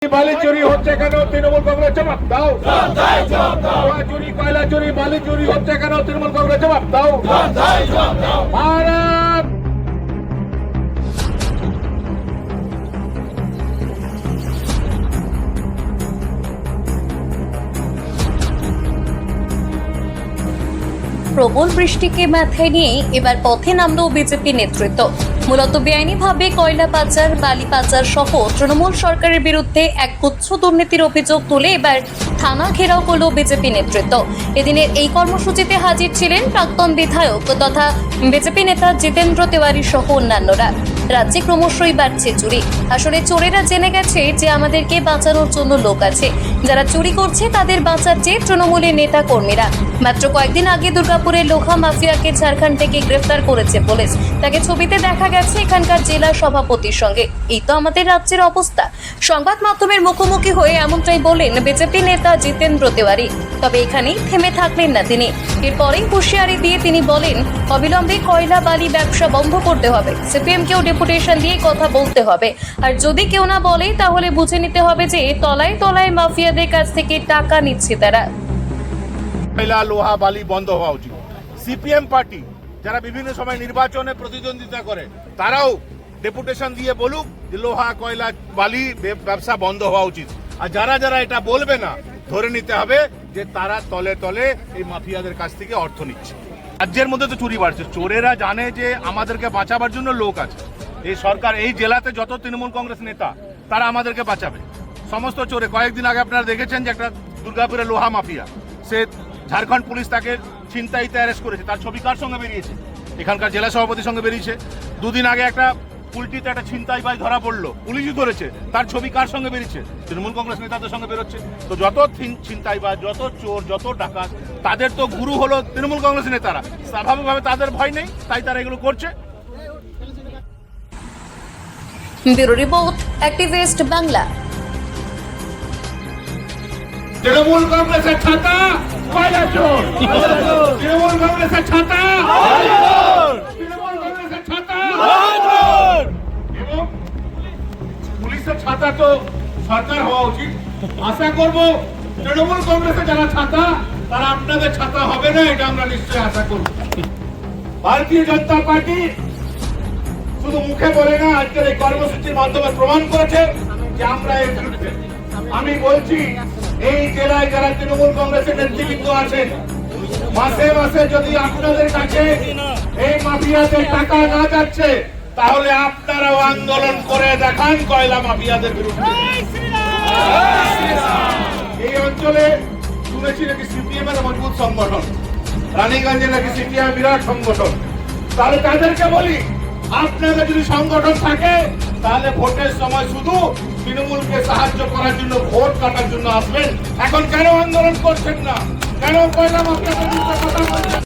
বালি চুরি হচ্ছে কেন? তৃণমূল কংগ্রেস জবাব দাও। চুরি, কয়লা চুরি, বালি চুরি হচ্ছে কেন? তৃণমূল কংগ্রেস জবাব দাও। ভারত প্রবল বৃষ্টিকে মাথায় নিয়ে এবার পথে নামলো বিজেপি নেতৃত্ব। মূলত বেআইনিভাবে কয়লা পাচার, বালি পাচার সহ তৃণমূল সরকারের বিরুদ্ধে এক গুচ্ছ দুর্নীতির অভিযোগ তুলে এবার থানা ঘেরাও করল বিজেপি নেতৃত্ব। এদিনের এই কর্মসূচিতে হাজির ছিলেন প্রাক্তন বিধায়ক তথা বিজেপি নেতা জিতেন্দ্র তেওয়ারি সহ অন্যান্যরা। রাজ্যে ক্রমশই বাড়ছে চুরি। আসলে চোরেরা জেনে গেছে যে আমাদেরকে বাঁচানোর জন্য লোক আছে, যারা চুরি করছে তাদের বাঁচাচ্ছে তৃণমূলের নেতা কর্মীরা। মাত্র কয়েকদিন আগে দুর্গাপুরের লোহা মাফিয়াকে ঝাড়খণ্ড থেকে গ্রেফতার করেছে পুলিশ। তাকে ছবিতে দেখা গেছে এখানকার জেলা সভাপতির সঙ্গে। এই তো আমাদের রাজ্যের অবস্থা। সংবাদ মাধ্যমের মুখোমুখি হয়ে এমনটাই বলেন বিজেপি নেতা জিতেন্দ্র তেওয়ারি। তবে এখানেই থেমে থাকলেন না তিনি। এরপরেই হুঁশিয়ারি দিয়ে তিনি বলেন, অবিলম্বে কয়লা বালি ব্যবসা বন্ধ করতে হবে। সিপিএমকেও ডেপুটেশন দিয়ে কথা বলতে হবে। আর যদি কেউ না বলে তাহলে বুঝে নিতে হবে যে তলায় তলায় মাফিয়াদের কাছ থেকে টাকা নিচ্ছে তারা। কয়লা, লোহা, বালি বন্ধ হওয়া উচিত। সিপিএম পার্টি যারা বিভিন্ন সময় নির্বাচনে প্রতিদ্বন্দ্বিতা করে তারাও ডেপুটেশন দিয়ে বলুক যে লোহা, কয়লা, বালি ব্যবসা বন্ধ হওয়া উচিত। আর যারা যারা এটা বলবে না, ধরে নিতে হবে যে তারা তলে তলে এই মাফিয়াদের কাছ থেকে অর্থ নিচ্ছে। রাজ্যের মধ্যে তো চুরি বাড়ছে। চোরেরা জানে যে আমাদেরকে বাঁচাবার জন্য লোক আছে। এই সরকার, এই জেলাতে যত তৃণমূল কংগ্রেস নেতা তারা আমাদেরকে বাঁচাবে। সমস্ত চোরে, কয়েকদিন আগে আপনারা দেখেছেন যে একটা দুর্গাপুরের লোহা মাফিয়া, সে ঝাড়খণ্ড পুলিশ তাকে ছিনতাইতে অ্যারেস্ট করেছে। তার ছবি কার সঙ্গে বেরিয়েছে? এখানকার জেলা সভাপতির সঙ্গে বেরিয়েছে। দুদিন আগে একটা কুলটিতে একটা ছিনতাই ভাই ধরা পড়লো, পুলিশই ধরেছে। তার ছবি কার সঙ্গে বেরিয়েছে? তৃণমূল কংগ্রেস নেতাদের সঙ্গে বেরোচ্ছে। তো যত ছিনতাই বা যত চোর, যত ডাকাত, তাদের তো গুরু হলো তৃণমূল কংগ্রেস নেতারা। স্বাভাবিকভাবে তাদের ভয় নেই, তাই তারা এগুলো করছে। Bureau report, activist Bangla. Trinamool কংগ্রেসের ছাতা কয়লা চোর, তৃণমূল কংগ্রেসের ছাতা, তৃণমূল কংগ্রেসের ছাতা এবং পুলিশের ছাতা তো সরকার হওয়া উচিত। আশা করব তৃণমূল কংগ্রেসের যারা ছাতা তারা আপনাদের ছাতা হবে না, এটা আমরা নিশ্চয়ই আশা করব। ভারতীয় জনতা পার্টি শুধু মুখে বলে না, আজকের এই কর্মসূচির মাধ্যমে প্রমাণ করেছে যে আমরা এর বিরুদ্ধে। আমি বলছি, এই জেলায় যারা তৃণমূল কংগ্রেসের নেতৃবৃন্দ আছেন, মাসে মাসে যদি আপনাদের কাছে এই মাফিয়াদের টাকা না যাচ্ছে, তাহলে আপনারাও আন্দোলন করে দেখান কয়লা মাফিয়াদের বিরুদ্ধে। এই অঞ্চলে শুনেছি নাকি সিপিএম এর মজবুত সংগঠন, রানীগঞ্জে নাকি সিপিএম বিরাট সংগঠন। তাহলে তাদেরকে বলি, আপনাদের যদি সংগঠন থাকে তাহলে ভোটের সময় শুধু তৃণমূলকে সাহায্য করার জন্য, ভোট কাটার জন্য আসবেন। এখন কেন আন্দোলন করছেন না? কেন কয়লা মাফিয়াদের বিরুদ্ধে কথা বলছেন?